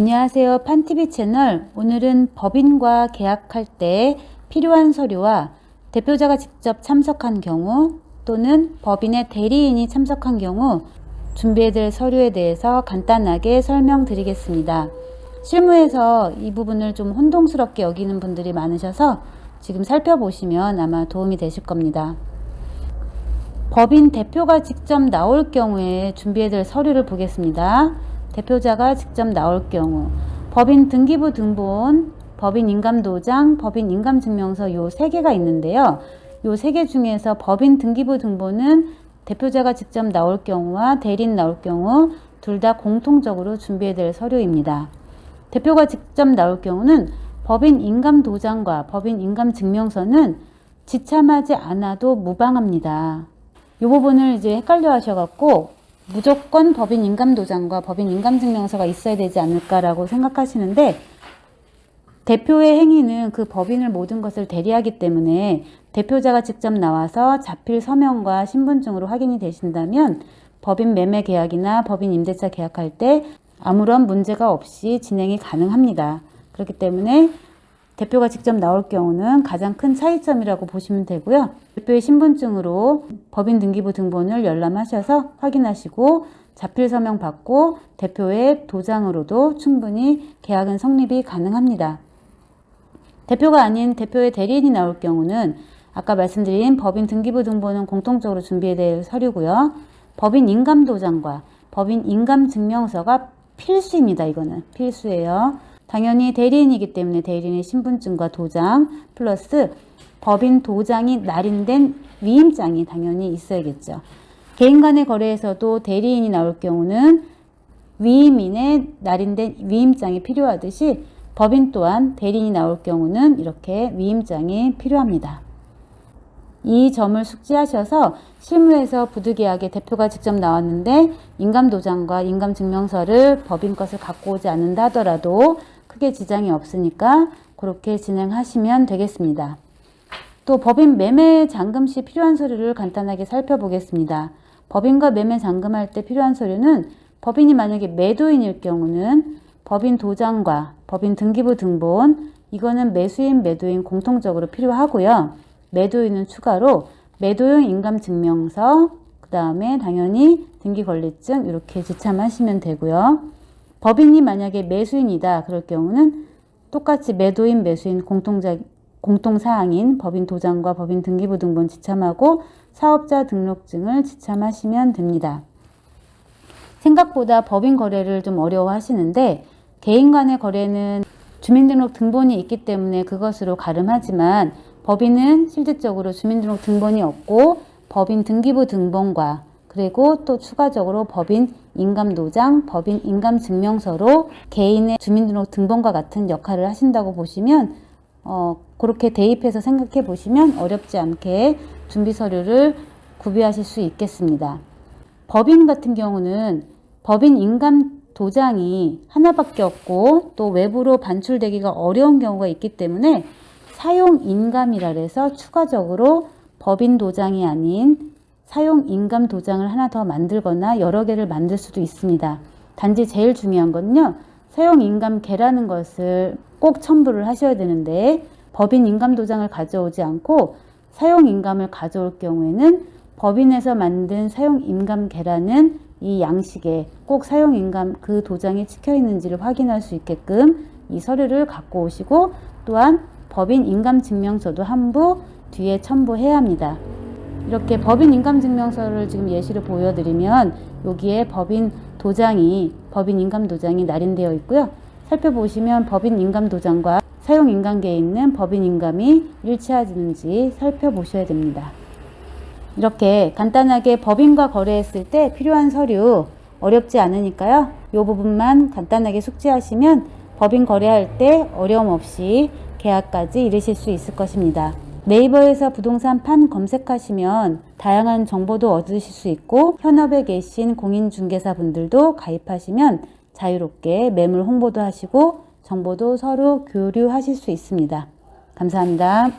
안녕하세요. 판TV 채널. 오늘은 법인과 계약할 때 필요한 서류와 대표자가 직접 참석한 경우 또는 법인의 대리인이 참석한 경우 준비해야 될 서류에 대해서 간단하게 설명드리겠습니다. 실무에서 이 부분을 좀 혼동스럽게 여기는 분들이 많으셔서 지금 살펴보시면 아마 도움이 되실 겁니다. 법인 대표가 직접 나올 경우에 준비해야 될 서류를 보겠습니다. 대표자가 직접 나올 경우 법인 등기부 등본, 법인 인감도장, 법인 인감증명서 요 3개가 있는데요. 요 3개 중에서 법인 등기부 등본은 대표자가 직접 나올 경우와 대리인 나올 경우 둘 다 공통적으로 준비해야 될 서류입니다. 대표가 직접 나올 경우는 법인 인감도장과 법인 인감증명서는 지참하지 않아도 무방합니다. 이 부분을 이제 헷갈려 하셔갖고 무조건 법인 인감도장과 법인 인감증명서가 있어야 되지 않을까라고 생각하시는데, 대표의 행위는 그 법인을 모든 것을 대리하기 때문에 대표자가 직접 나와서 자필 서명과 신분증으로 확인이 되신다면 법인 매매 계약이나 법인 임대차 계약할 때 아무런 문제가 없이 진행이 가능합니다. 그렇기 때문에 대표가 직접 나올 경우는 가장 큰 차이점이라고 보시면 되고요. 대표의 신분증으로 법인 등기부 등본을 열람하셔서 확인하시고 자필 서명 받고 대표의 도장으로도 충분히 계약은 성립이 가능합니다. 대표가 아닌 대표의 대리인이 나올 경우는 아까 말씀드린 법인 등기부 등본은 공통적으로 준비해야 될 서류고요. 법인 인감도장과 법인 인감증명서가 필수입니다. 이거는 필수예요. 당연히 대리인이기 때문에 대리인의 신분증과 도장 플러스 법인 도장이 날인된 위임장이 당연히 있어야겠죠. 개인 간의 거래에서도 대리인이 나올 경우는 위임인의 날인된 위임장이 필요하듯이 법인 또한 대리인이 나올 경우는 이렇게 위임장이 필요합니다. 이 점을 숙지하셔서 실무에서 부득이하게 대표가 직접 나왔는데 인감도장과 인감증명서를 법인 것을 갖고 오지 않는다 하더라도 크게 지장이 없으니까 그렇게 진행하시면 되겠습니다. 또 법인 매매 잔금 시 필요한 서류를 간단하게 살펴보겠습니다. 법인과 매매 잔금할 때 필요한 서류는 법인이 만약에 매도인일 경우는 법인 도장과 법인 등기부 등본, 이거는 매수인 매도인 공통적으로 필요하고요. 매도인은 추가로 매도용 인감증명서, 그 다음에 당연히 등기권리증 이렇게 지참하시면 되고요. 법인이 만약에 매수인이다 그럴 경우는 똑같이 매도인 매수인 공통사항인 법인 도장과 법인 등기부 등본 지참하고 사업자 등록증을 지참하시면 됩니다. 생각보다 법인 거래를 좀 어려워 하시는데, 개인 간의 거래는 주민등록 등본이 있기 때문에 그것으로 가름하지만 법인은 실질적으로 주민등록 등본이 없고 법인 등기부 등본과 그리고 또 추가적으로 법인 인감도장, 법인 인감증명서로 개인의 주민등록 등본과 같은 역할을 하신다고 보시면 그렇게 대입해서 생각해 보시면 어렵지 않게 준비 서류를 구비하실 수 있겠습니다. 법인 같은 경우는 법인 인감도장이 하나밖에 없고 또 외부로 반출되기가 어려운 경우가 있기 때문에 사용인감이라 해서 추가적으로 법인 도장이 아닌 사용인감 도장을 하나 더 만들거나 여러 개를 만들 수도 있습니다. 단지 제일 중요한 건요, 사용인감계라는 것을 꼭 첨부를 하셔야 되는데 법인 인감 도장을 가져오지 않고 사용인감을 가져올 경우에는 법인에서 만든 사용인감계라는 이 양식에 꼭 사용인감 그 도장이 찍혀 있는지를 확인할 수 있게끔 이 서류를 갖고 오시고, 또한 법인 인감증명서도 한 부 뒤에 첨부해야 합니다. 이렇게 법인 인감증명서를 지금 예시로 보여드리면 여기에 법인 인감도장이 날인되어 있고요. 살펴보시면 법인 인감도장과 사용인감계에 있는 법인 인감이 일치하는지 살펴보셔야 됩니다. 이렇게 간단하게 법인과 거래했을 때 필요한 서류 어렵지 않으니까요. 이 부분만 간단하게 숙지하시면 법인 거래할 때 어려움 없이 계약까지 이르실 수 있을 것입니다. 네이버에서 부동산 판 검색하시면 다양한 정보도 얻으실 수 있고, 현업에 계신 공인중개사 분들도 가입하시면 자유롭게 매물 홍보도 하시고 정보도 서로 교류하실 수 있습니다. 감사합니다.